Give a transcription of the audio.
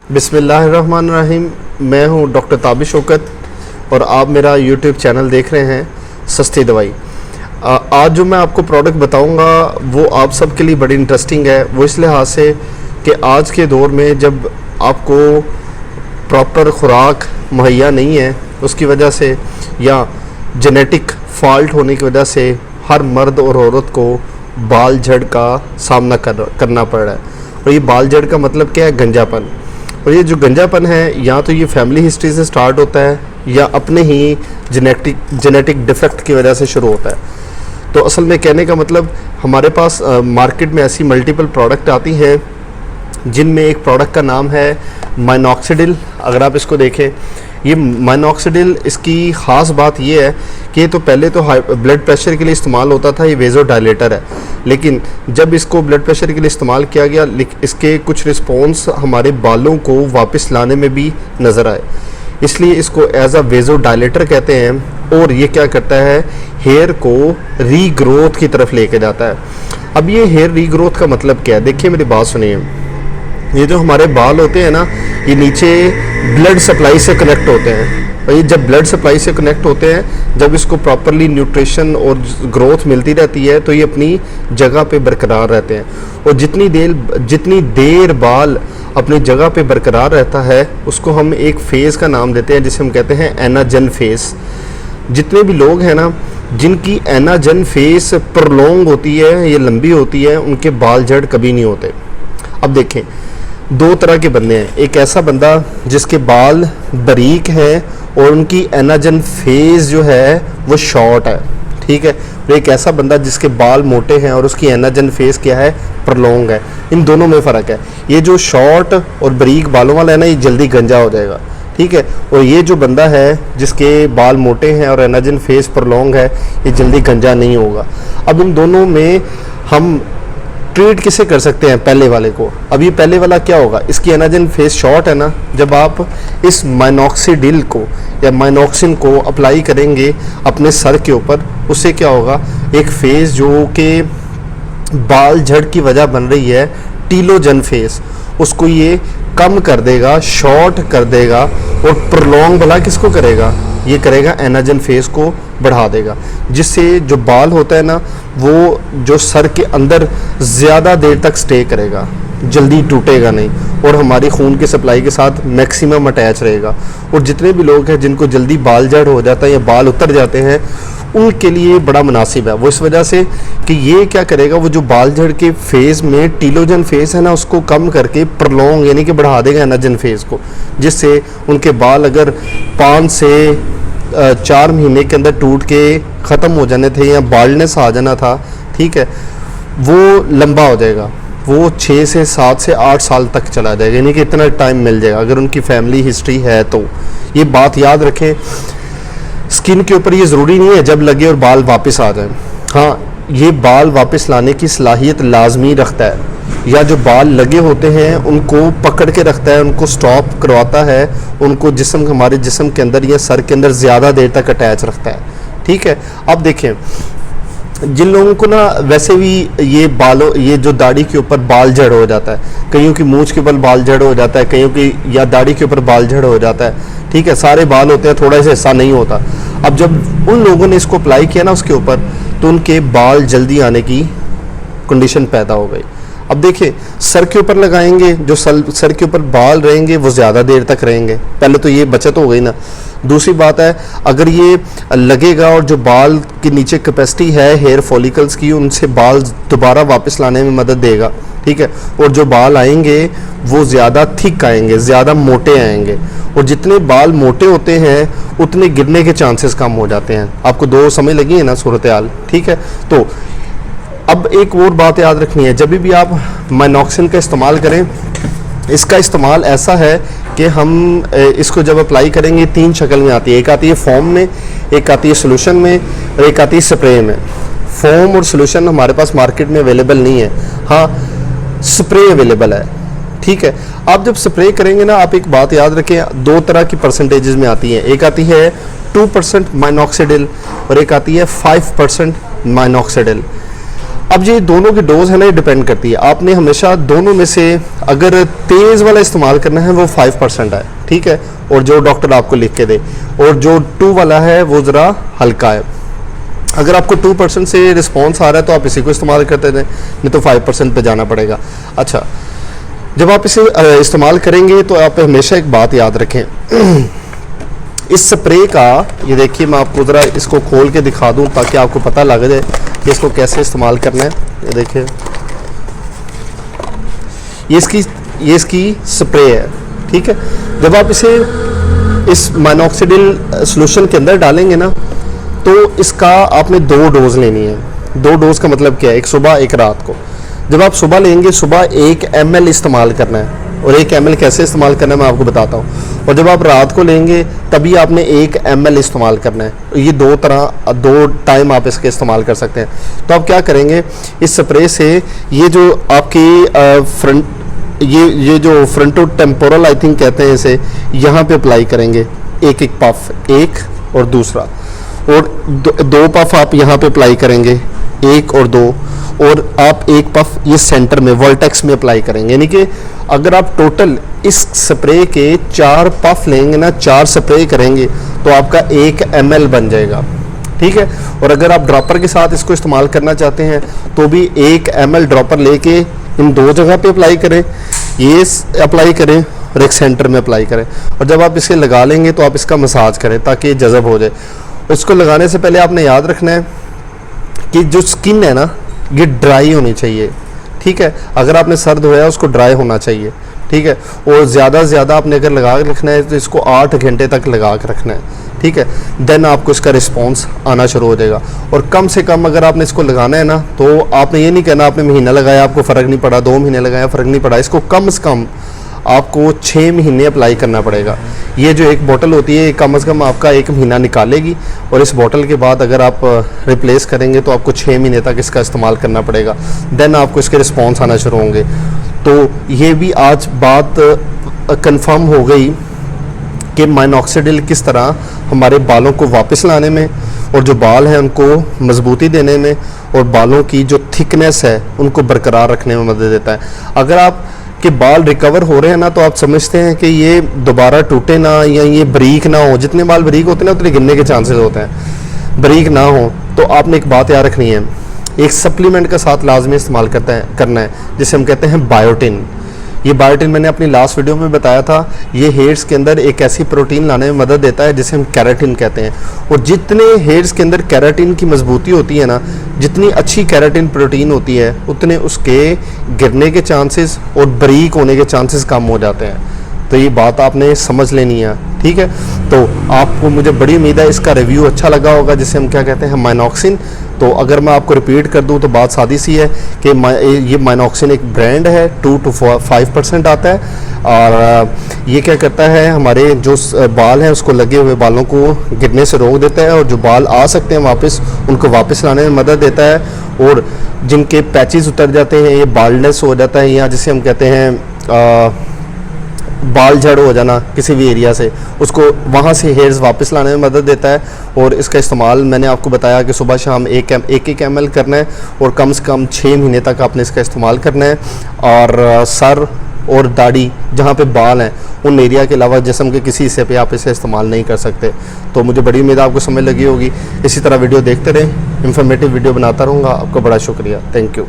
बिस्मिल्लाहिर्रहमानिर्रहीम। मैं हूं डॉक्टर ताबिश शौकत और आप मेरा यूट्यूब चैनल देख रहे हैं सस्ती दवाई। आज जो मैं आपको प्रोडक्ट बताऊंगा वो आप सब के लिए बड़ी इंटरेस्टिंग है। वो इस लिहाज से कि आज के दौर में जब आपको प्रॉपर खुराक मुहैया नहीं है, उसकी वजह से या जेनेटिक फॉल्ट होने की वजह से हर मर्द और औरत को बाल झड़ का सामना करना पड़ रहा है। और ये बाल झड़ का मतलब क्या है? गंजापन। और ये जो गंजापन है या तो ये फैमिली हिस्ट्री से स्टार्ट होता है या अपने ही जेनेटिक डिफेक्ट की वजह से शुरू होता है। तो असल में कहने का मतलब हमारे पास मार्केट में ऐसी मल्टीपल प्रोडक्ट आती हैं जिनमें एक प्रोडक्ट का नाम है मिनॉक्सिडिल। अगर आप इसको देखें, ये मिनॉक्सिडिल, इसकी ख़ास बात ये है कि ये तो पहले तो ब्लड प्रेशर के लिए इस्तेमाल होता था। ये वेज़ोडायलेटर है, लेकिन जब इसको ब्लड प्रेशर के लिए इस्तेमाल किया गया, इसके कुछ रिस्पॉन्स हमारे बालों को वापस लाने में भी नज़र आए, इसलिए इसको एज अ वेज़ोडायलेटर कहते हैं। और ये क्या करता है? हेयर को रीग्रोथ की तरफ लेके जाता है। अब ये हेयर रीग्रोथ का मतलब क्या है? देखिए, मेरी बात सुनिए। ये जो हमारे बाल होते हैं ना, ये नीचे ब्लड सप्लाई से कनेक्ट होते हैं। और ये जब ब्लड सप्लाई से कनेक्ट होते हैं, जब इसको प्रॉपरली न्यूट्रिशन और ग्रोथ मिलती रहती है, तो ये अपनी जगह पे बरकरार रहते हैं। और जितनी देर बाल अपनी जगह पे बरकरार रहता है, उसको हम एक फेज़ का नाम देते हैं, जिसे हम कहते हैं एनाजन फेज़। जितने भी लोग हैं ना, जिनकी एनाजन फेज़ प्रोलॉन्ग होती है, ये लंबी होती है, उनके बाल झड़ कभी नहीं होते। अब देखें, दो तरह के बंदे हैं। एक ऐसा बंदा जिसके बाल बारीक हैं और उनकी एनाजन फेज़ जो है वो शॉर्ट है, ठीक है। और एक ऐसा बंदा जिसके बाल मोटे हैं और उसकी एनाजन फेज़ क्या है? प्रोलॉन्ग है। इन दोनों में फ़र्क है। ये जो शॉर्ट और बारीक बालों वाला है ना, ये जल्दी गंजा हो जाएगा, ठीक है। और ये जो बंदा है जिसके बाल मोटे हैं और एनाजन फेज़ प्रोलॉन्ग है, ये जल्दी गंजा नहीं होगा। अब इन दोनों में हम ट्रीट किसे कर सकते हैं? पहले वाले को। अब ये पहले वाला क्या होगा? इसकी एनाजन फेस शॉर्ट है ना, जब आप इस मिनॉक्सिडिल को या मिनॉक्सिन को अप्लाई करेंगे अपने सर के ऊपर, उससे क्या होगा? एक फेस जो कि बाल झड़ की वजह बन रही है, टीलोजन फेस, उसको ये कम कर देगा, शॉर्ट कर देगा। और प्रोलॉन्ग भला किसको करेगा? ये करेगा एनाजन फेस को बढ़ा देगा, जिससे जो बाल होता है ना, वो जो सर के अंदर ज़्यादा देर तक स्टे करेगा, जल्दी टूटेगा नहीं, और हमारी खून की सप्लाई के साथ मैक्सिमम अटैच रहेगा। और जितने भी लोग हैं जिनको जल्दी बाल झड़ हो जाता है या बाल उतर जाते हैं, उनके लिए बड़ा मुनासिब है। वो इस वजह से कि ये क्या करेगा, वो जो बाल झड़ के फेज़ में टीलोजन फेज़ है ना, उसको कम करके प्रोलॉन्ग यानी कि बढ़ा देगा एनाजन फेज़ को, जिससे उनके बाल अगर 5 से 4 महीने के अंदर टूट के ख़त्म हो जाने थे या बाल्डनेस आ जाना था, ठीक है, वो लंबा हो जाएगा। वो 6 से 7 से 8 साल तक चला जाएगा, यानी कि इतना टाइम मिल जाएगा अगर उनकी फैमिली हिस्ट्री है तो। ये बात याद रखें। स्किन के ऊपर ये ज़रूरी नहीं है जब लगे और बाल वापस आ जाएं। हाँ, ये बाल वापस लाने की सलाहियत लाजमी रखता है, या जो बाल लगे होते हैं उनको पकड़ के रखता है, उनको स्टॉप करवाता है, उनको हमारे जिस्म के अंदर या सर के अंदर ज़्यादा देर तक अटैच रखता है, ठीक है। अब देखें, जिन लोगों को ना वैसे भी ये जो दाढ़ी के ऊपर बाल झड़ हो जाता है, कईयों की मूंछ के ऊपर बाल झड़ हो जाता है, कईयों की या दाढ़ी के ऊपर बाल झड़ हो जाता है, ठीक है। सारे बाल होते हैं, थोड़ा सा हिस्सा नहीं होता। अब जब उन लोगों ने इसको अप्लाई किया ना उसके ऊपर, तो उनके बाल जल्दी आने की कंडीशन पैदा हो गई। अब देखिए, सर के ऊपर लगाएंगे, जो सर के ऊपर बाल रहेंगे वो ज़्यादा देर तक रहेंगे। पहले तो ये बचत हो गई ना। दूसरी बात है, अगर ये लगेगा और जो बाल के नीचे कैपेसिटी है हेयर फॉलिकल्स की, उनसे बाल दोबारा वापस लाने में मदद देगा, ठीक है। और जो बाल आएंगे वो ज़्यादा थिक आएंगे, ज़्यादा मोटे आएंगे। और जितने बाल मोटे होते हैं उतने गिरने के चांसेस कम हो जाते हैं। आपको दो समझ लगी है ना सूरत हाल, ठीक है। तो अब एक और बात याद रखनी है, जब भी आप मिनॉक्सिन का इस्तेमाल करें, इसका इस्तेमाल ऐसा है कि हम इसको जब अप्लाई करेंगे 3 शक्ल में आती है। एक आती है फॉर्म में, एक आती है सोल्यूशन में, और एक आती है स्प्रे में। फॉर्म और सोल्यूशन हमारे पास मार्केट में अवेलेबल नहीं है, हाँ स्प्रे अवेलेबल है, ठीक है। आप जब स्प्रे करेंगे ना, आप एक बात याद रखें, 2 तरह की परसेंटेजेस में आती है। एक आती है 2% मिनॉक्सिडिल और एक आती है 5% मिनॉक्सिडिल। अब ये दोनों की डोज है ना, ये डिपेंड करती है। आपने हमेशा दोनों में से अगर तेज़ वाला इस्तेमाल करना है वो 5% है, ठीक है, और जो डॉक्टर आपको लिख के दे, और जो 2 वाला है वो ज़रा हल्का है। अगर आपको 2% से रिस्पॉन्स आ रहा है तो आप इसी को इस्तेमाल करते थे, नहीं तो 5% पे जाना पड़ेगा। अच्छा, जब आप इसे इस्तेमाल करेंगे तो आप हमेशा एक बात याद रखें, इस स्प्रे का, ये देखिए मैं आपको ज़रा इसको खोल के दिखा दूं ताकि आपको पता लग जाए कि इसको कैसे इस्तेमाल करना है। ये देखिए, ये इसकी स्प्रे है, ठीक है। जब आप इसे इस माइनॉक्सिडिल सोल्यूशन के अंदर डालेंगे ना, तो इसका आपने 2 डोज लेनी है। 2 डोज का मतलब क्या है, एक सुबह एक रात को। जब आप सुबह लेंगे, सुबह 1 ml इस्तेमाल करना है, और 1 ml कैसे इस्तेमाल करना है मैं आपको बताता हूँ। और जब आप रात को लेंगे तभी आपने 1 ml इस्तेमाल करना है। ये 2 टाइम आप इसके इस्तेमाल कर सकते हैं। तो आप क्या करेंगे, इस स्प्रे से ये जो आपकी ये जो फ्रंटो टेम्पोरल आई थिंक कहते हैं इसे, यहाँ पे अप्लाई करेंगे। एक पफ, एक और दूसरा, और 2 पफ आप यहाँ पे अप्लाई करेंगे, 1 और 2, और आप 1 पफ ये सेंटर में वर्टेक्स में अप्लाई करेंगे। यानी कि अगर आप टोटल इस स्प्रे के 4 पफ लेंगे ना, 4 स्प्रे करेंगे, तो आपका 1 ml बन जाएगा, ठीक है। और अगर आप ड्रॉपर के साथ इसको इस्तेमाल करना चाहते हैं तो भी 1 ml ड्रॉपर लेके इन 2 जगह पे अप्लाई करें, ये अप्लाई करें और एक सेंटर में अप्लाई करें। और जब आप इसे लगा लेंगे तो आप इसका मसाज करें ताकि ये जज़ब हो जाए। इसको लगाने से पहले आपने याद रखना है कि जो स्किन है ना, ये ड्राई होनी चाहिए, ठीक है। अगर आपने सर धोया उसको ड्राई होना चाहिए, ठीक है। और ज़्यादा से ज़्यादा आपने अगर लगा के रखना है तो इसको 8 घंटे तक लगा के रखना है, ठीक है। देन आपको इसका रिस्पॉन्स आना शुरू हो जाएगा। और कम से कम अगर आपने इसको लगाना है ना, तो आपने ये नहीं कहना आपने महीना लगाया आपको फ़र्क नहीं पड़ा, 2 महीने लगाया फ़र्क नहीं पड़ा। इसको कम से कम आपको 6 महीने अप्लाई करना पड़ेगा। ये जो एक बोतल होती है कम से कम आपका 1 महीना निकालेगी, और इस बोतल के बाद अगर आप रिप्लेस करेंगे तो आपको 6 महीने तक इसका इस्तेमाल करना पड़ेगा। देन आपको इसके रिस्पॉन्स आना शुरू होंगे। तो ये भी आज बात कंफर्म हो गई कि माइनॉक्सिडिल किस तरह हमारे बालों को वापस लाने में, और जो बाल हैं उनको मजबूती देने में, और बालों की जो थिकनेस है उनको बरकरार रखने में मदद देता है। अगर आप के बाल रिकवर हो रहे हैं ना, तो आप समझते हैं कि ये दोबारा टूटे ना, या ये बारीक ना हो। जितने बाल बारीक होते हैं ना उतने गिरने के चांसेस होते हैं, बारीक ना हो। तो आपने एक बात याद रखनी है, एक सप्लीमेंट का साथ लाजमी इस्तेमाल करना है जिसे हम कहते हैं बायोटिन। ये बायोटिन मैंने अपनी लास्ट वीडियो में बताया था। ये हेयर्स के अंदर एक ऐसी प्रोटीन लाने में मदद देता है जिसे हम केराटिन कहते हैं। और जितने हेयर्स के अंदर केराटिन की मजबूती होती है ना, जितनी अच्छी केराटिन प्रोटीन होती है, उतने उसके गिरने के चांसेस और बारीक होने के चांसेस कम हो जाते हैं। तो ये बात आपने समझ लेनी है, ठीक है। तो आपको, मुझे बड़ी उम्मीद है इसका रिव्यू अच्छा लगा होगा, जिसे हम क्या कहते हैं, माइनॉक्सिन। तो अगर मैं आपको रिपीट कर दूं तो बात सादी सी है कि ये माइनॉक्सिन एक ब्रांड है, 2 to 5% आता है। और ये क्या करता है, हमारे जो बाल हैं उसको लगे हुए बालों को गिरने से रोक देता है, और जो बाल आ सकते हैं वापस उनको वापस लाने में मदद देता है। और जिनके पैचेस उतर जाते हैं, ये बाल्डनेस हो जाता है, या जिसे हम कहते हैं बाल झड़ हो जाना किसी भी एरिया से, उसको वहाँ से हेयर्स वापस लाने में मदद देता है। और इसका इस्तेमाल मैंने आपको बताया कि सुबह शाम 1 ml करना है, और कम से कम 6 महीने तक आपने इसका इस्तेमाल करना है। और सर और दाढ़ी जहाँ पे बाल हैं उन एरिया के अलावा जिस्म के किसी हिस्से पे आप इसे इस्तेमाल नहीं कर सकते। तो मुझे बड़ी उम्मीद है आपको समझ लगी होगी। इसी तरह वीडियो देखते रहें, इंफॉर्मेटिव वीडियो बनाता रहूँगा। आपका बड़ा शुक्रिया, थैंक यू।